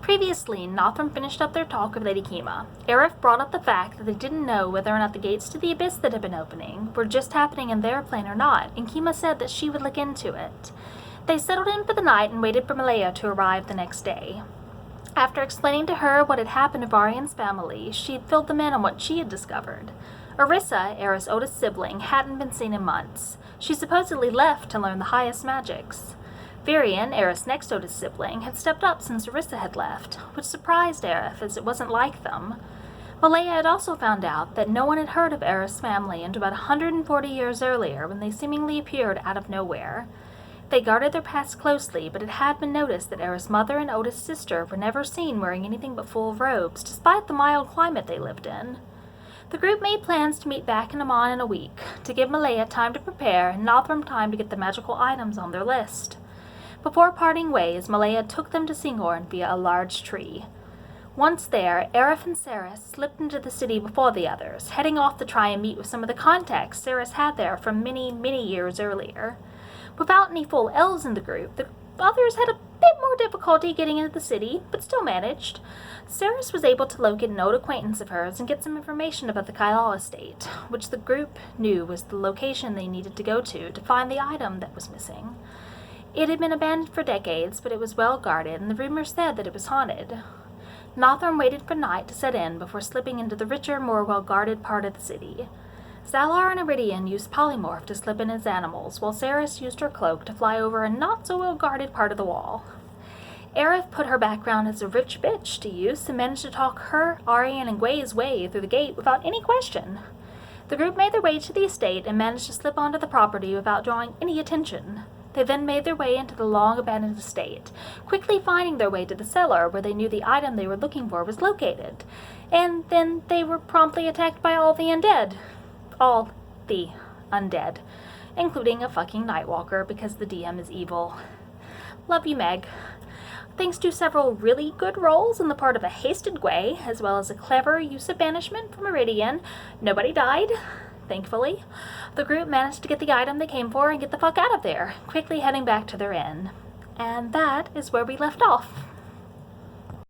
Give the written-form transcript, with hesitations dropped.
Previously, Nothrum finished up their talk with Lady Kima. Aerith brought up the fact that they didn't know whether or not the gates to the abyss that had been opening were just happening in their plane or not, and Kima said that she would look into it. They settled in for the night and waited for Malaya to arrive the next day. After explaining to her what had happened to Varian's family, she had filled them in on what she had discovered. Orisa, Aerith's oldest sibling, hadn't been seen in months. She supposedly left to learn the highest magics. Varian, Aerith's next oldest sibling, had stepped up since Orisa had left, which surprised Aerith as it wasn't like them. Malaya had also found out that no one had heard of Aerith's family until about 140 years earlier when they seemingly appeared out of nowhere. They guarded their past closely, but it had been noticed that Aerith's mother and oldest sister were never seen wearing anything but full robes, despite the mild climate they lived in. The group made plans to meet back in Amon in a week, to give Malaya time to prepare and Nothrum time to get the magical items on their list. Before parting ways, Malaya took them to Singhorn via a large tree. Once there, Aerith and Ceres slipped into the city before the others, heading off to try and meet with some of the contacts Ceres had there from many, many years earlier. Without any full elves in the group, the others had a bit more difficulty getting into the city, but still managed. Ceres was able to locate an old acquaintance of hers and get some information about the Kylal estate, which the group knew was the location they needed to go to find the item that was missing. It had been abandoned for decades, but it was well guarded, and the rumors said that it was haunted. Nothrum waited for night to set in before slipping into the richer, more well-guarded part of the city. Zallar and Iridian used polymorph to slip in as animals, while Ceres used her cloak to fly over a not-so-well-guarded part of the wall. Aerith put her background as a rich bitch to use and managed to talk her, Arian, and Gwei's way through the gate without any question. The group made their way to the estate and managed to slip onto the property without drawing any attention. They then made their way into the long-abandoned estate, quickly finding their way to the cellar where they knew the item they were looking for was located. And then they were promptly attacked by all the undead. All the undead, including a fucking Nightwalker because the DM is evil. Love you, Meg. Thanks to several really good rolls on the part of a hasted Gwei, as well as a clever use of banishment from Iridian, nobody died. Thankfully, the group managed to get the item they came for and get the fuck out of there, quickly heading back to their inn. And that is where we left off.